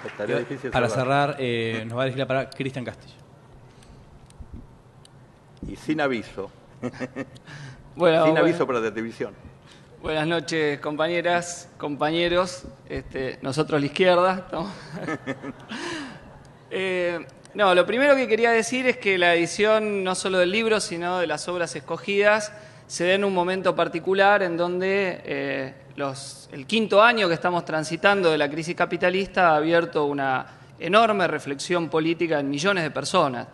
Estaría difícil para salvar. cerrar, nos va a dirigir la palabra Cristian Castillo. Y sin aviso. Bueno, Sin aviso para la televisión. Buenas noches, compañeras, compañeros. Nosotros la izquierda. No, lo primero que quería decir es que la edición no solo del libro, sino de las obras escogidas, se da en un momento particular en donde el quinto año que estamos transitando de la crisis capitalista ha abierto una enorme reflexión política en millones de personas.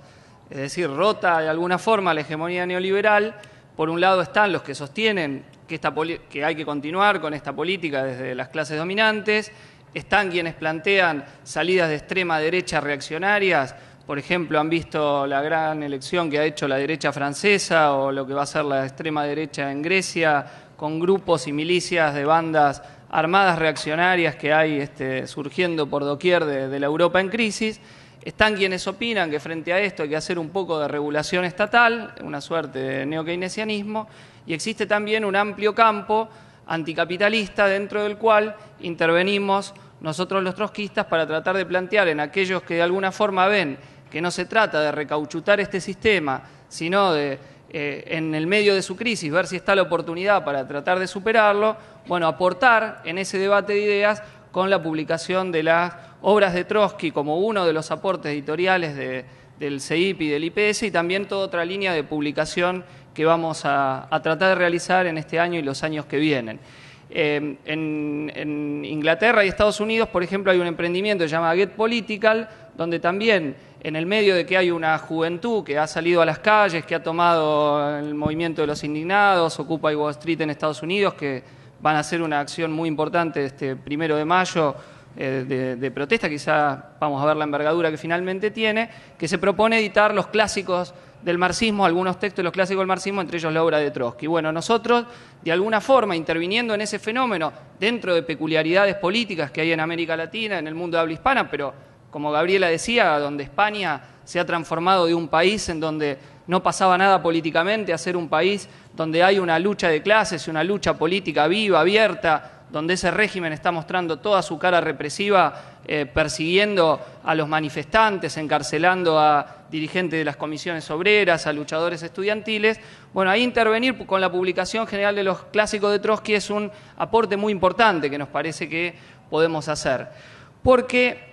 Es decir, rota de alguna forma la hegemonía neoliberal. Por un lado están los que sostienen que hay que continuar con esta política desde las clases dominantes, están quienes plantean salidas de extrema derecha reaccionarias. Por ejemplo, han visto la gran elección que ha hecho la derecha francesa o lo que va a ser la extrema derecha en Grecia, con grupos y milicias de bandas armadas reaccionarias que hay surgiendo por doquier de la Europa en crisis. Están quienes opinan que frente a esto hay que hacer un poco de regulación estatal, una suerte de neokeynesianismo, y existe también un amplio campo anticapitalista dentro del cual intervenimos nosotros los trotskistas para tratar de plantear en aquellos que de alguna forma ven que no se trata de recauchutar este sistema, sino de, en el medio de su crisis, ver si está la oportunidad para tratar de superarlo, bueno, aportar en ese debate de ideas con la publicación de las obras de Trotsky como uno de los aportes editoriales del CEIP y del IPS, y también toda otra línea de publicación que vamos a tratar de realizar en este año y los años que vienen. En Inglaterra y Estados Unidos, por ejemplo, hay un emprendimiento que se llama Get Political, donde también en el medio de que hay una juventud que ha salido a las calles, que ha tomado el movimiento de los indignados, Occupy Wall Street en Estados Unidos, que van a hacer una acción muy importante este 1 de mayo de protesta, quizá vamos a ver la envergadura que finalmente tiene, que se propone editar los clásicos del marxismo, algunos textos de los clásicos del marxismo, entre ellos la obra de Trotsky. Bueno, nosotros, de alguna forma, interviniendo en ese fenómeno, dentro de peculiaridades políticas que hay en América Latina, en el mundo de habla hispana, pero como Gabriela decía, donde España se ha transformado de un país en donde no pasaba nada políticamente a ser un país donde hay una lucha de clases y una lucha política viva, abierta, donde ese régimen está mostrando toda su cara represiva, persiguiendo a los manifestantes, encarcelando a dirigentes de las comisiones obreras, a luchadores estudiantiles. Bueno, ahí intervenir con la publicación general de los clásicos de Trotsky es un aporte muy importante que nos parece que podemos hacer. Porque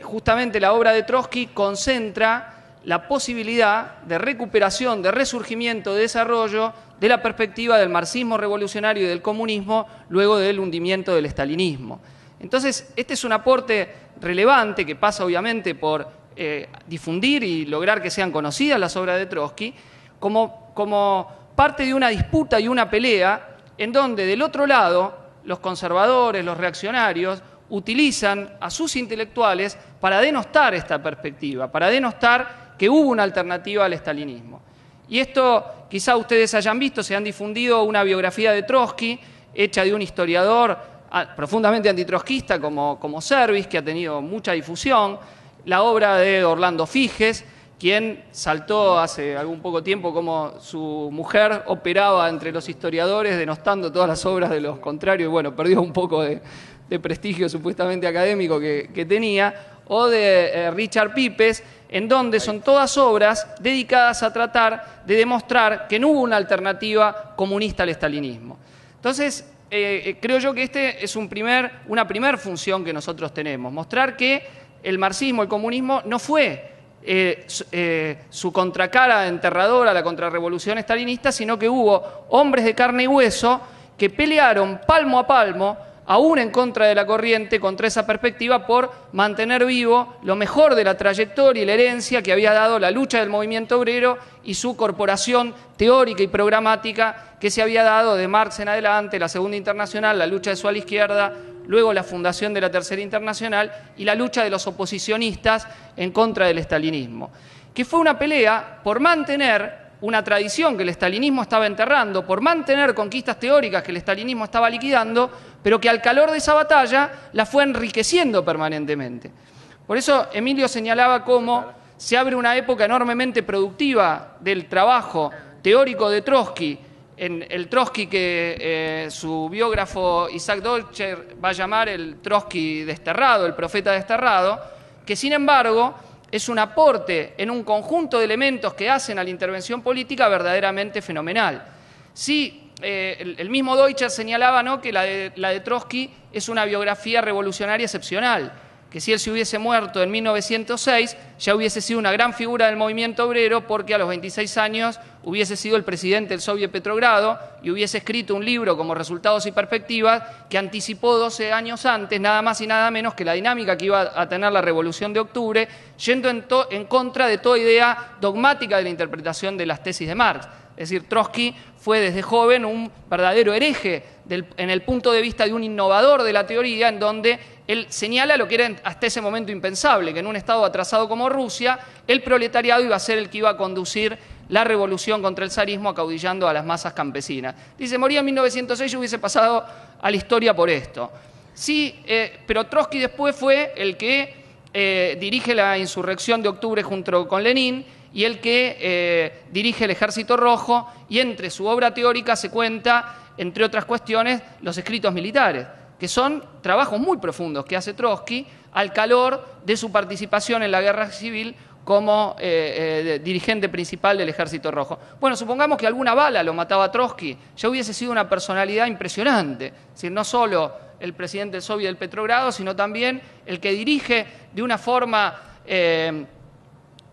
justamente la obra de Trotsky concentra la posibilidad de recuperación, de resurgimiento, de desarrollo de la perspectiva del marxismo revolucionario y del comunismo luego del hundimiento del estalinismo. Entonces, este es un aporte relevante que pasa obviamente por difundir y lograr que sean conocidas las obras de Trotsky como parte de una disputa y una pelea en donde del otro lado los conservadores, los reaccionarios, utilizan a sus intelectuales para denostar esta perspectiva, para denostar que hubo una alternativa al estalinismo. Y esto quizá ustedes hayan visto, se han difundido una biografía de Trotsky hecha de un historiador profundamente antitrotskista como Service, que ha tenido mucha difusión, la obra de Orlando Figes, quien saltó hace algún poco tiempo como su mujer operaba entre los historiadores denostando todas las obras de los contrarios y bueno, perdió un poco de prestigio supuestamente académico que tenía, o de Richard Pipes, en donde son todas obras dedicadas a tratar de demostrar que no hubo una alternativa comunista al estalinismo. Entonces, creo yo que es una primer función que nosotros tenemos, mostrar que el marxismo, el comunismo, no fue su contracara enterradora, la contrarrevolución estalinista, sino que hubo hombres de carne y hueso que pelearon palmo a palmo, aún en contra de la corriente, contra esa perspectiva, por mantener vivo lo mejor de la trayectoria y la herencia que había dado la lucha del movimiento obrero y su corporación teórica y programática que se había dado de Marx en adelante, la Segunda Internacional, la lucha de su ala izquierda, luego la fundación de la Tercera Internacional y la lucha de los oposicionistas en contra del estalinismo, que fue una pelea por mantener una tradición que el estalinismo estaba enterrando, por mantener conquistas teóricas que el estalinismo estaba liquidando, pero que al calor de esa batalla la fue enriqueciendo permanentemente. Por eso Emilio señalaba cómo se abre una época enormemente productiva del trabajo teórico de Trotsky en el Trotsky que su biógrafo Isaac Dolcher va a llamar el Trotsky desterrado, el profeta desterrado, que sin embargo es un aporte en un conjunto de elementos que hacen a la intervención política verdaderamente fenomenal. Sí, el mismo Deutscher señalaba, ¿no?, que la de Trotsky es una biografía revolucionaria excepcional, que si él se hubiese muerto en 1906 ya hubiese sido una gran figura del movimiento obrero, porque a los 26 años hubiese sido el presidente del Soviet Petrogrado y hubiese escrito un libro como Resultados y Perspectivas que anticipó 12 años antes, nada más y nada menos, que la dinámica que iba a tener la Revolución de Octubre, yendo en contra de toda idea dogmática de la interpretación de las tesis de Marx. Es decir, Trotsky fue desde joven un verdadero hereje en el punto de vista de un innovador de la teoría, en donde él señala lo que era hasta ese momento impensable, que en un estado atrasado como Rusia, el proletariado iba a ser el que iba a conducir la revolución contra el zarismo, acaudillando a las masas campesinas. Dice, moría en 1906, yo hubiese pasado a la historia por esto. Sí, pero Trotsky después fue el que dirige la insurrección de octubre junto con Lenin, y el que dirige el Ejército Rojo, y entre su obra teórica se cuenta, entre otras cuestiones, los escritos militares, que son trabajos muy profundos que hace Trotsky al calor de su participación en la guerra civil como dirigente principal del Ejército Rojo. Bueno, supongamos que alguna bala lo mataba a Trotsky, ya hubiese sido una personalidad impresionante, es decir, no solo el presidente del Soviet del Petrogrado, sino también el que dirige de una forma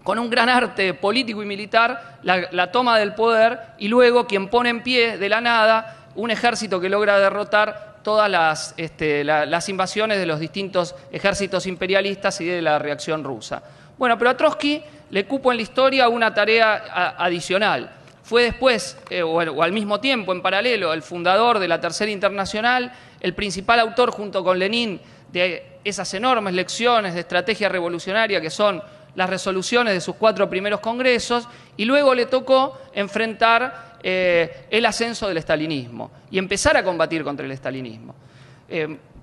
con un gran arte político y militar la toma del poder, y luego quien pone en pie de la nada un ejército que logra derrotar todas las invasiones de los distintos ejércitos imperialistas y de la reacción rusa. Bueno, pero a Trotsky le cupo en la historia una tarea adicional. Fue después, o al mismo tiempo, en paralelo, el fundador de la Tercera Internacional, el principal autor junto con Lenin de esas enormes lecciones de estrategia revolucionaria que son las resoluciones de sus 4 primeros congresos, y luego le tocó enfrentar el ascenso del estalinismo y empezar a combatir contra el estalinismo.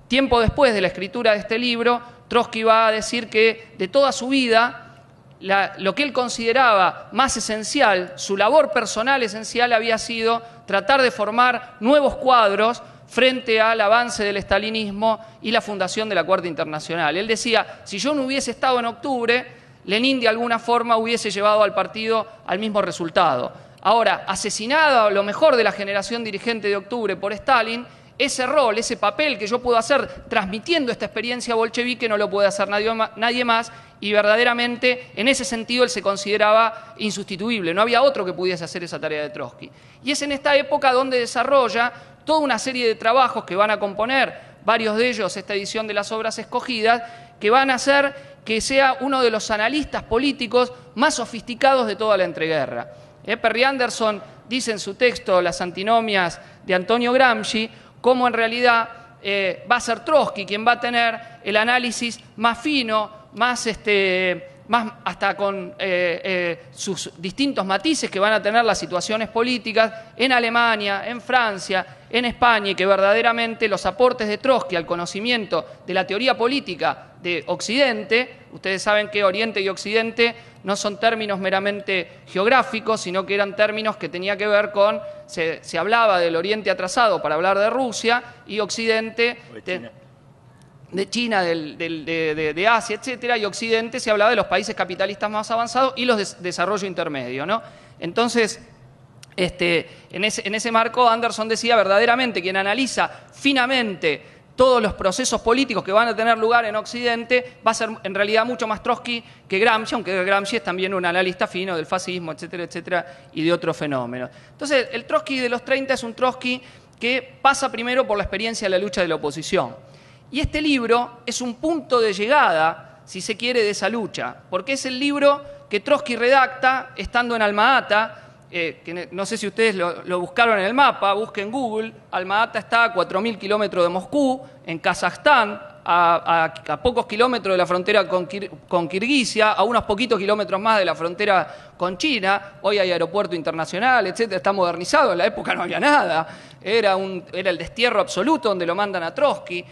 Tiempo después de la escritura de este libro, Trotsky va a decir que de toda su vida, lo que él consideraba más esencial, su labor personal esencial, había sido tratar de formar nuevos cuadros frente al avance del estalinismo y la fundación de la Cuarta Internacional. Él decía, si yo no hubiese estado en octubre, Lenin de alguna forma hubiese llevado al partido al mismo resultado. Ahora, asesinado a lo mejor de la generación dirigente de octubre por Stalin, ese rol, ese papel que yo puedo hacer transmitiendo esta experiencia bolchevique no lo puede hacer nadie más, y verdaderamente en ese sentido él se consideraba insustituible, no había otro que pudiese hacer esa tarea de Trotsky. Y es en esta época donde desarrolla toda una serie de trabajos que van a componer, varios de ellos esta edición de las obras escogidas, que van a hacer que sea uno de los analistas políticos más sofisticados de toda la entreguerra. Perry Anderson dice en su texto Las antinomias de Antonio Gramsci cómo en realidad va a ser Trotsky quien va a tener el análisis más fino, más hasta con sus distintos matices que van a tener las situaciones políticas en Alemania, en Francia, en España, y que verdaderamente los aportes de Trotsky al conocimiento de la teoría política de Occidente, ustedes saben que Oriente y Occidente no son términos meramente geográficos, sino que eran términos que tenían que ver con, se hablaba del Oriente atrasado para hablar de Rusia, y Occidente de China, de Asia, etcétera, y Occidente se hablaba de los países capitalistas más avanzados y los de desarrollo intermedio, ¿no? Entonces, en ese marco, Anderson decía verdaderamente quien analiza finamente todos los procesos políticos que van a tener lugar en Occidente va a ser en realidad mucho más Trotsky que Gramsci, aunque Gramsci es también un analista fino del fascismo, etcétera, etcétera, y de otros fenómenos. Entonces, el Trotsky de los 30 es un Trotsky que pasa primero por la experiencia de la lucha de la oposición. Y este libro es un punto de llegada, si se quiere, de esa lucha, porque es el libro que Trotsky redacta estando en Alma-Ata, que no sé si ustedes lo buscaron en el mapa, busquen Google. Alma-Ata está a 4.000 kilómetros de Moscú, en Kazajstán, a pocos kilómetros de la frontera con Kirguisia, a unos poquitos kilómetros más de la frontera con China. Hoy hay aeropuerto internacional, etcétera, está modernizado. En la época no había nada. Era el destierro absoluto donde lo mandan a Trotsky.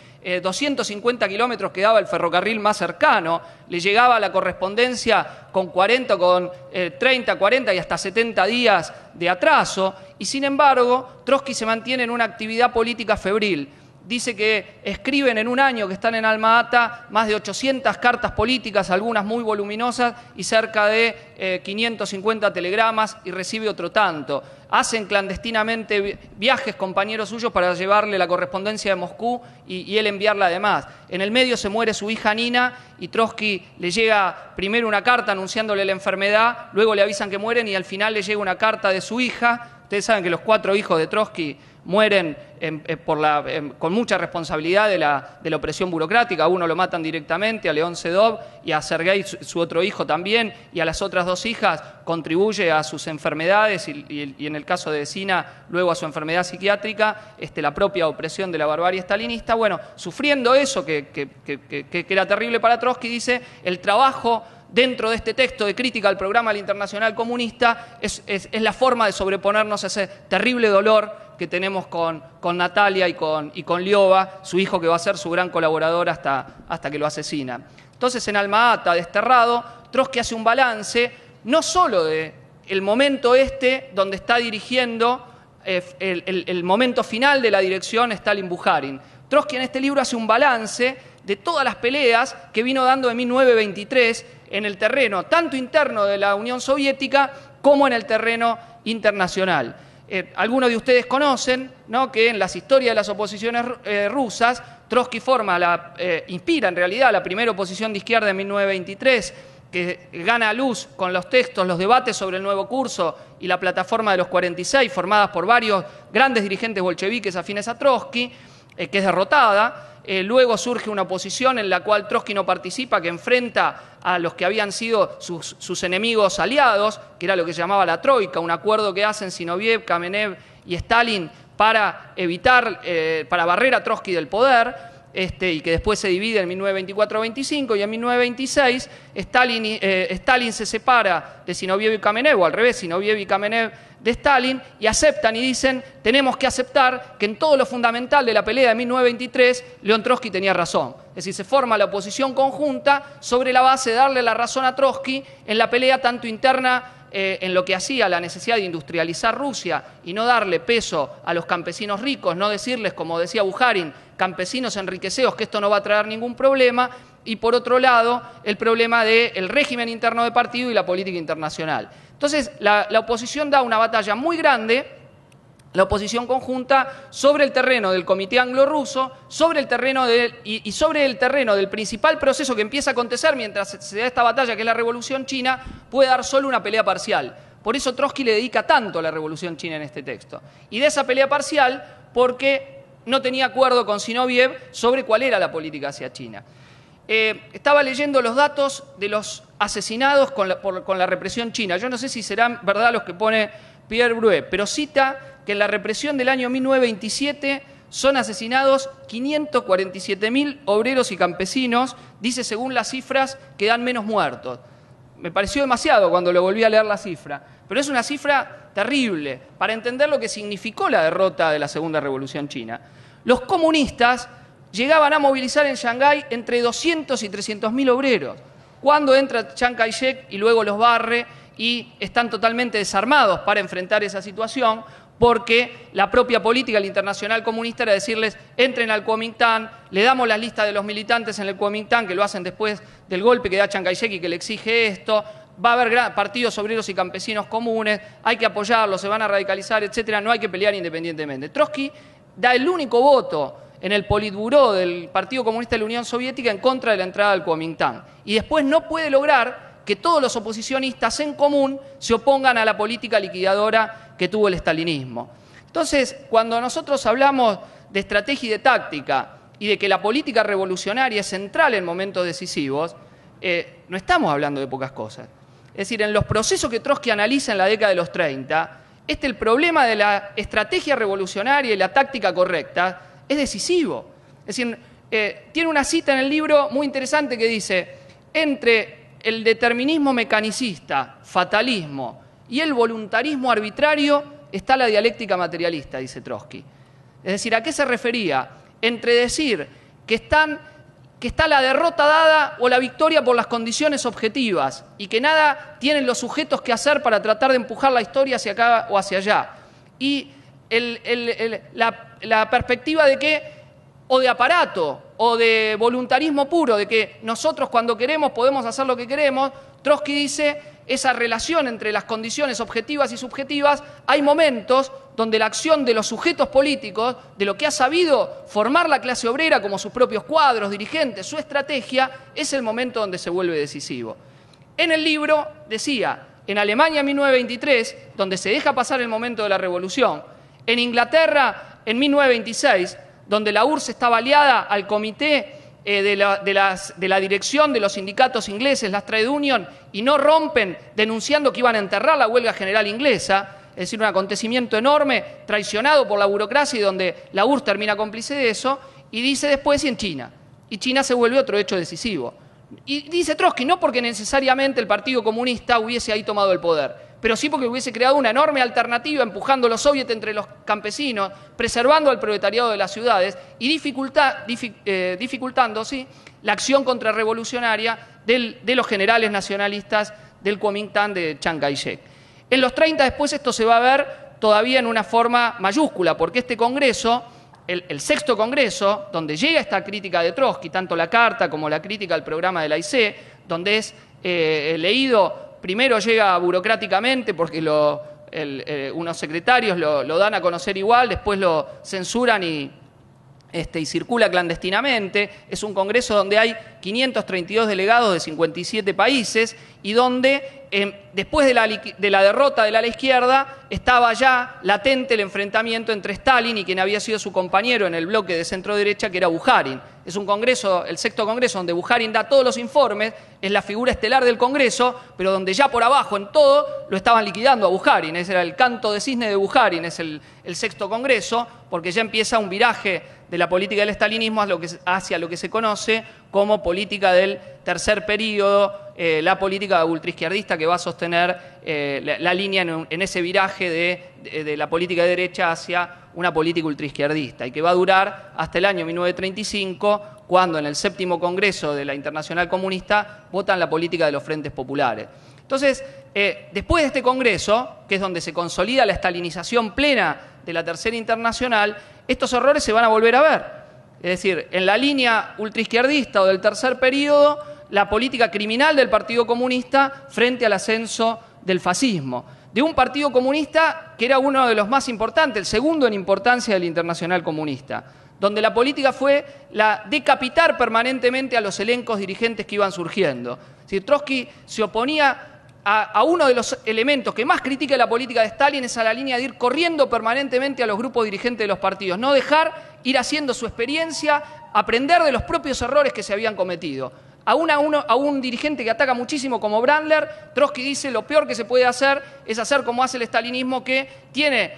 250 kilómetros quedaba el ferrocarril más cercano. Le llegaba la correspondencia con 40, con 30, 40 y hasta 70 días de atraso. Y sin embargo, Trotsky se mantiene en una actividad política febril. Dice que escriben en un año que están en Alma-Ata más de 800 cartas políticas, algunas muy voluminosas, y cerca de 550 telegramas, y recibe otro tanto. Hacen clandestinamente viajes compañeros suyos para llevarle la correspondencia de Moscú y él enviarla además. En el medio se muere su hija Nina y Trotsky le llega primero una carta anunciándole la enfermedad, luego le avisan que mueren y al final le llega una carta de su hija. Ustedes saben que los 4 hijos de Trotsky mueren con mucha responsabilidad de la opresión burocrática. A uno lo matan directamente, a León Sedov, y a Sergei, su otro hijo también, y a las otras 2 hijas contribuye a sus enfermedades y en el caso de Sina, luego a su enfermedad psiquiátrica, la propia opresión de la barbarie stalinista. Bueno, sufriendo eso que era terrible para Trotsky, dice, el trabajo dentro de este texto de crítica al programa del Internacional Comunista es la forma de sobreponernos a ese terrible dolor que tenemos con Natalia y con Liova, su hijo que va a ser su gran colaborador hasta que lo asesina. Entonces, en Alma-Ata, desterrado, Trotsky hace un balance no solo del momento donde está dirigiendo el momento final de la dirección Stalin-Bukharin. Trotsky en este libro hace un balance de todas las peleas que vino dando en 1923 en el terreno tanto interno de la Unión Soviética como en el terreno internacional. Algunos de ustedes conocen, ¿no?, que en las historias de las oposiciones rusas, Trotsky inspira en realidad la primera oposición de izquierda en 1923, que gana a luz con los textos, los debates sobre el nuevo curso y la plataforma de los 46, formadas por varios grandes dirigentes bolcheviques afines a Trotsky, que es derrotada. Luego surge una oposición en la cual Trotsky no participa, que enfrenta a los que habían sido sus enemigos aliados, que era lo que se llamaba la Troika, un acuerdo que hacen Zinoviev, Kamenev y Stalin para para barrer a Trotsky del poder, y que después se divide en 1924-25, y en 1926 Stalin se separa de Zinoviev y Kamenev, o al revés, Zinoviev y Kamenev de Stalin, y aceptan y dicen, tenemos que aceptar que en todo lo fundamental de la pelea de 1923, León Trotsky tenía razón. Es decir, se forma la oposición conjunta sobre la base de darle la razón a Trotsky en la pelea tanto interna en lo que hacía la necesidad de industrializar Rusia y no darle peso a los campesinos ricos, no decirles, como decía Bukharin, campesinos enriqueceos, que esto no va a traer ningún problema, y por otro lado, el problema del régimen interno de partido y la política internacional. Entonces, la oposición da una batalla muy grande, la oposición conjunta, sobre el terreno del Comité Anglo-Ruso, sobre el terreno del principal proceso que empieza a acontecer mientras se da esta batalla, que es la Revolución China, puede dar solo una pelea parcial. Por eso Trotsky le dedica tanto a la Revolución China en este texto. Y de esa pelea parcial, porque no tenía acuerdo con Zinoviev sobre cuál era la política hacia China. Estaba leyendo los datos de los asesinados con la represión china. Yo no sé si serán verdad los que pone Pierre Bruet, pero cita que en la represión del año 1927 son asesinados 547.000 obreros y campesinos, dice según las cifras que dan menos muertos. Me pareció demasiado cuando lo volví a leer la cifra, pero es una cifra terrible para entender lo que significó la derrota de la Segunda Revolución China. Los comunistas llegaban a movilizar en Shanghái entre 200 y 300.000 obreros. Cuando entra Chiang Kai-shek y luego los barre y están totalmente desarmados para enfrentar esa situación, porque la propia política del Internacional Comunista era decirles, entren al Kuomintang, le damos las listas de los militantes en el Kuomintang, que lo hacen después del golpe que da Chiang Kai-shek y que le exige esto, va a haber partidos obreros y campesinos comunes, hay que apoyarlos, se van a radicalizar, etcétera, no hay que pelear independientemente. Trotsky da el único voto en el Politburó del Partido Comunista de la Unión Soviética en contra de la entrada al Kuomintang. Y después no puede lograr que todos los oposicionistas en común se opongan a la política liquidadora que tuvo el estalinismo. Entonces, cuando nosotros hablamos de estrategia y de táctica y de que la política revolucionaria es central en momentos decisivos, no estamos hablando de pocas cosas. Es decir, en los procesos que Trotsky analiza en la década de los 30, el problema de la estrategia revolucionaria y la táctica correcta es decisivo. Es decir, tiene una cita en el libro muy interesante que dice: entre el determinismo mecanicista, fatalismo y el voluntarismo arbitrario está la dialéctica materialista, dice Trotsky. Es decir, ¿a qué se refería? Entre decir que está la derrota dada o la victoria por las condiciones objetivas y que nada tienen los sujetos que hacer para tratar de empujar la historia hacia acá o hacia allá. Y la perspectiva de que, o de aparato, o de voluntarismo puro, de que nosotros cuando queremos podemos hacer lo que queremos, Trotsky dice: esa relación entre las condiciones objetivas y subjetivas, hay momentos donde la acción de los sujetos políticos, de lo que ha sabido formar la clase obrera como sus propios cuadros, dirigentes, su estrategia, es el momento donde se vuelve decisivo. En el libro decía: en Alemania en 1923, donde se deja pasar el momento de la revolución; en Inglaterra en 1926, donde la URSS está baleada al comité de la dirección de los sindicatos ingleses, las trade union, y no rompen denunciando que iban a enterrar la huelga general inglesa, es decir, un acontecimiento enorme, traicionado por la burocracia y donde la URSS termina cómplice de eso. Y dice después: y en China. Y China se vuelve otro hecho decisivo. Y dice Trotsky, no porque necesariamente el Partido Comunista hubiese ahí tomado el poder, pero sí porque hubiese creado una enorme alternativa, empujando los soviets entre los campesinos, preservando al proletariado de las ciudades y dificultando ¿sí?, la acción contrarrevolucionaria de los generales nacionalistas del Kuomintang de Chiang Kai-shek. En los 30 después esto se va a ver todavía en una forma mayúscula, porque este Congreso, el sexto Congreso, donde llega esta crítica de Trotsky, tanto la carta como la crítica al programa de la IC, donde es leído, primero llega burocráticamente porque unos secretarios lo dan a conocer igual, después lo censuran y circula clandestinamente. Es un congreso donde hay 532 delegados de 57 países y donde después de la derrota del ala izquierda estaba ya latente el enfrentamiento entre Stalin y quien había sido su compañero en el bloque de centro-derecha, que era Bukharin. Es un congreso, el sexto congreso, donde Bukharin da todos los informes, es la figura estelar del congreso, pero donde ya por abajo en todo lo estaban liquidando a Bukharin. Ese era el canto de cisne de Bukharin, es el sexto congreso, porque ya empieza un viraje de la política del estalinismo hacia lo que se conoce como política del tercer período, la política ultraizquierdista que va a sostener la línea en ese viraje de la política de derecha hacia una política ultraizquierdista, y que va a durar hasta el año 1935, cuando en el séptimo Congreso de la Internacional Comunista votan la política de los frentes populares. Entonces, después de este Congreso, que es donde se consolida la estalinización plena de la Tercera Internacional, estos errores se van a volver a ver. Es decir, en la línea ultraizquierdista o del tercer período, la política criminal del Partido Comunista frente al ascenso del fascismo. De un Partido Comunista que era uno de los más importantes, el segundo en importancia del Internacional Comunista, donde la política fue la decapitar permanentemente a los elencos dirigentes que iban surgiendo. Es decir, Trotsky se oponía a uno de los elementos que más critica la política de Stalin, es a la línea de ir corriendo permanentemente a los grupos dirigentes de los partidos, no dejar ir haciendo su experiencia, aprender de los propios errores que se habían cometido. A un dirigente que ataca muchísimo como Brandler, Trotsky dice: lo peor que se puede hacer es hacer como hace el stalinismo, que tiene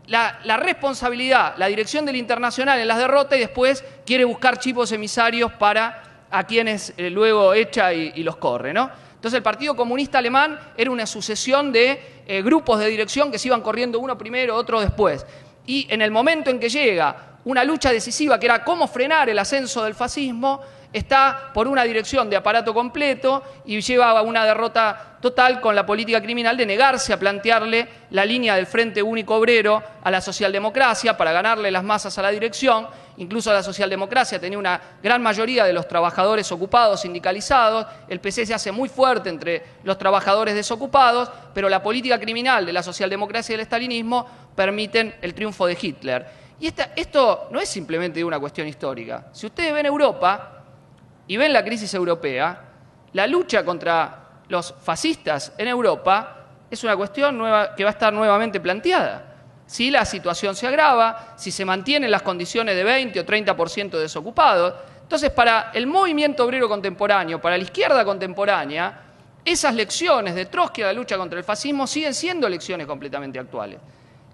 la responsabilidad, la dirección del Internacional en las derrotas y después quiere buscar chivos emisarios para a quienes luego echa y los corre, ¿no? Entonces el Partido Comunista Alemán era una sucesión de grupos de dirección que se iban corriendo uno primero, otro después. Y en el momento en que llega una lucha decisiva, que era cómo frenar el ascenso del fascismo, está por una dirección de aparato completo y lleva a una derrota total con la política criminal de negarse a plantearle la línea del Frente Único Obrero a la socialdemocracia para ganarle las masas a la dirección. Incluso la socialdemocracia tenía una gran mayoría de los trabajadores ocupados sindicalizados, el PC se hace muy fuerte entre los trabajadores desocupados, pero la política criminal de la socialdemocracia y el estalinismo permiten el triunfo de Hitler. Y esto no es simplemente una cuestión histórica. Si ustedes ven Europa y ven la crisis europea, la lucha contra los fascistas en Europa es una cuestión nueva que va a estar nuevamente planteada. Si la situación se agrava, si se mantienen las condiciones de 20 o 30% de desocupados. Entonces, para el movimiento obrero contemporáneo, para la izquierda contemporánea, esas lecciones de Trotsky a la lucha contra el fascismo siguen siendo lecciones completamente actuales.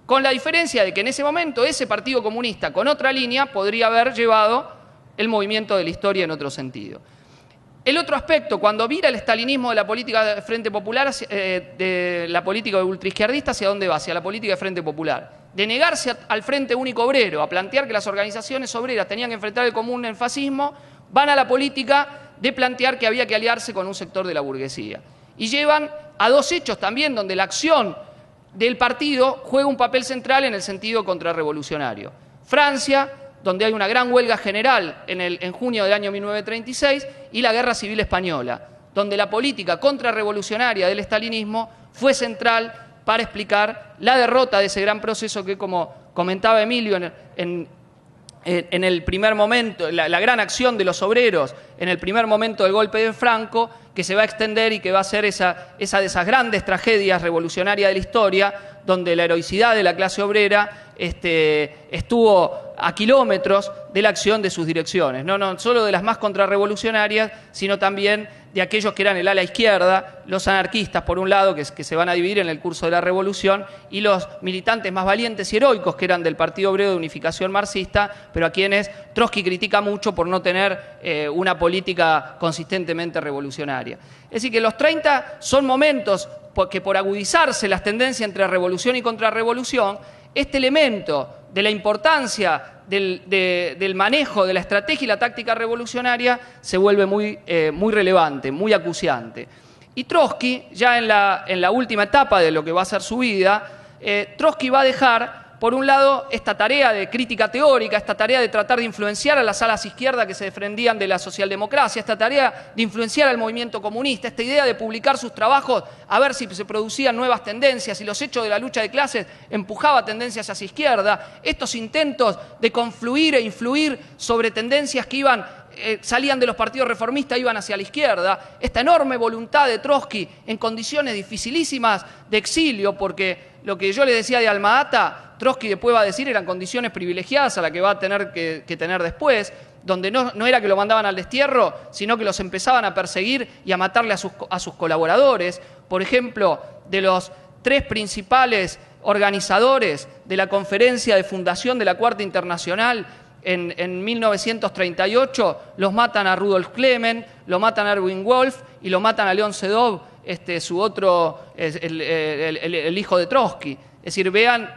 Con la diferencia de que en ese momento ese Partido Comunista con otra línea podría haber llevado el movimiento de la historia en otro sentido. El otro aspecto, cuando vira el estalinismo de la política de Frente Popular, de la política ultraizquierdista, ¿hacia dónde va? Hacia la política de Frente Popular. De negarse al Frente Único Obrero, a plantear que las organizaciones obreras tenían que enfrentar el común en el fascismo, van a la política de plantear que había que aliarse con un sector de la burguesía. Y llevan a dos hechos también donde la acción del partido juega un papel central en el sentido contrarrevolucionario. Francia, donde hay una gran huelga general en junio del año 1936, y la Guerra Civil Española, donde la política contrarrevolucionaria del estalinismo fue central para explicar la derrota de ese gran proceso que, como comentaba Emilio, en el primer momento, la gran acción de los obreros en el primer momento del golpe de Franco, que se va a extender y que va a ser esa de esas grandes tragedias revolucionarias de la historia, donde la heroicidad de la clase obrera estuvo a kilómetros de la acción de sus direcciones, no solo de las más contrarrevolucionarias, sino también de aquellos que eran el ala izquierda, los anarquistas por un lado, que se van a dividir en el curso de la revolución, y los militantes más valientes y heroicos, que eran del Partido Obrero de Unificación Marxista, pero a quienes Trotsky critica mucho por no tener una política consistentemente revolucionaria. Es decir, que los 30 son momentos que, por agudizarse las tendencias entre revolución y contrarrevolución, este elemento de la importancia del manejo de la estrategia y la táctica revolucionaria se vuelve muy relevante, muy acuciante. Y Trotsky, ya en la última etapa de lo que va a ser su vida, Trotsky va a dejar, por un lado, esta tarea de crítica teórica, esta tarea de tratar de influenciar a las alas izquierdas que se defendían de la socialdemocracia, esta tarea de influenciar al movimiento comunista, esta idea de publicar sus trabajos a ver si se producían nuevas tendencias y los hechos de la lucha de clases empujaba tendencias hacia izquierda, estos intentos de confluir e influir sobre tendencias que salían de los partidos reformistas, iban hacia la izquierda, esta enorme voluntad de Trotsky en condiciones dificilísimas de exilio, porque lo que yo le decía de Alma-Ata, Trotsky después va a decir eran condiciones privilegiadas a las que va a tener que tener después, donde no era que lo mandaban al destierro, sino que los empezaban a perseguir y a matarle a sus colaboradores. Por ejemplo, de los 3 principales organizadores de la conferencia de fundación de la Cuarta Internacional, en 1938 los matan a Rudolf Clement, lo matan a Erwin Wolf y lo matan a León Sedov, su otro, el hijo de Trotsky. Es decir, vean,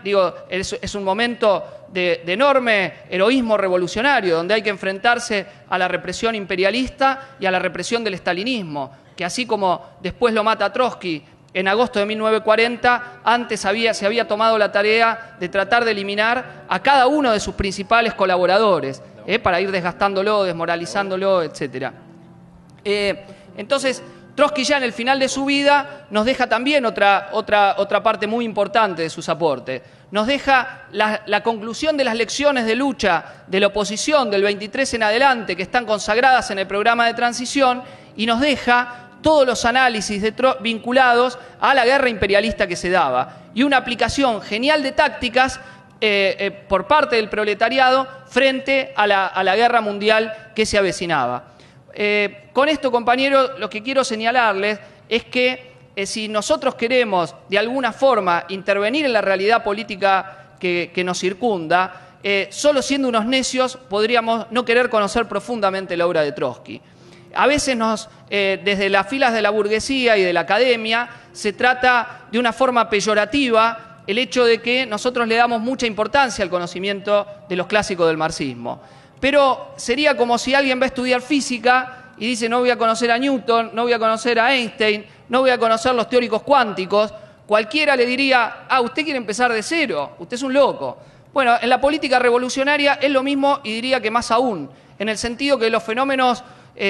es un momento de enorme heroísmo revolucionario, donde hay que enfrentarse a la represión imperialista y a la represión del estalinismo, que así como después lo mata Trotsky en agosto de 1940, antes se había tomado la tarea de tratar de eliminar a cada uno de sus principales colaboradores, para ir desgastándolo, desmoralizándolo, etc. Entonces, Trotsky ya en el final de su vida nos deja también otra parte muy importante de sus aportes. Nos deja la conclusión de las lecciones de lucha de la oposición del 23 en adelante, que están consagradas en el programa de transición, y nos deja todos los análisis vinculados a la guerra imperialista que se daba, y una aplicación genial de tácticas por parte del proletariado frente a la guerra mundial que se avecinaba. Con esto, compañeros, lo que quiero señalarles es que si nosotros queremos de alguna forma intervenir en la realidad política que nos circunda, solo siendo unos necios podríamos no querer conocer profundamente la obra de Trotsky. A veces desde las filas de la burguesía y de la academia se trata de una forma peyorativa el hecho de que nosotros le damos mucha importancia al conocimiento de los clásicos del marxismo. Pero sería como si alguien va a estudiar física y dice no voy a conocer a Newton, no voy a conocer a Einstein, no voy a conocer los teóricos cuánticos. Cualquiera le diría, usted quiere empezar de cero, usted es un loco. Bueno, en la política revolucionaria es lo mismo y diría que más aún, en el sentido que los fenómenos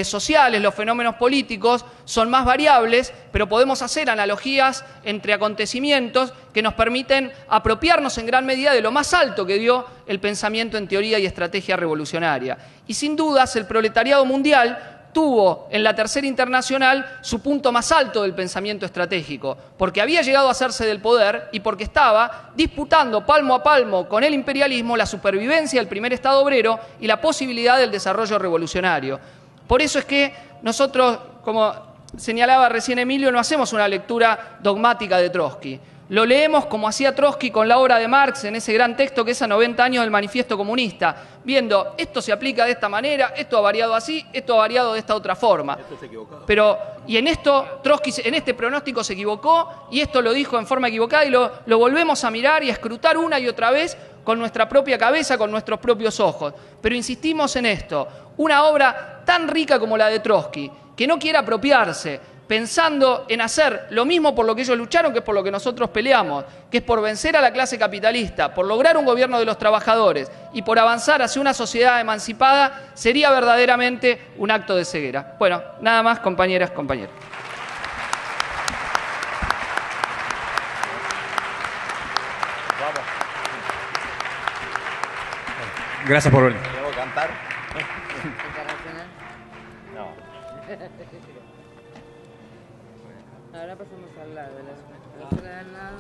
sociales, los fenómenos políticos son más variables, pero podemos hacer analogías entre acontecimientos que nos permiten apropiarnos en gran medida de lo más alto que dio el pensamiento en teoría y estrategia revolucionaria. Y sin dudas el proletariado mundial tuvo en la Tercera Internacional su punto más alto del pensamiento estratégico, porque había llegado a hacerse del poder y porque estaba disputando palmo a palmo con el imperialismo la supervivencia del primer Estado obrero y la posibilidad del desarrollo revolucionario. Por eso es que nosotros, como señalaba recién Emilio, no hacemos una lectura dogmática de Trotsky. lo leemos como hacía Trotsky con la obra de Marx en ese gran texto que es a 90 años del Manifiesto Comunista, viendo esto se aplica de esta manera, esto ha variado así, esto ha variado de esta otra forma. Esto se equivocó. Pero, y en esto, Trotsky en este pronóstico se equivocó y esto lo dijo en forma equivocada y lo volvemos a mirar y a escrutar una y otra vez con nuestra propia cabeza, con nuestros propios ojos. Pero insistimos en esto, una obra tan rica como la de Trotsky, que no quiere apropiarse, pensando en hacer lo mismo por lo que ellos lucharon, que es por lo que nosotros peleamos, que es por vencer a la clase capitalista, por lograr un gobierno de los trabajadores y por avanzar hacia una sociedad emancipada, sería verdaderamente un acto de ceguera. Bueno, nada más, compañeras, compañeros. Gracias por venir. ¿Debo cantar? Internacional. No. Ahora pasamos al lado de la escuela del lado.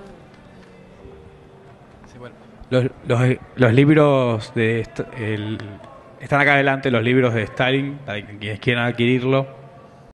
Sí, bueno. Los libros de están acá adelante, los libros de Stalin, para quienes quieran adquirirlo.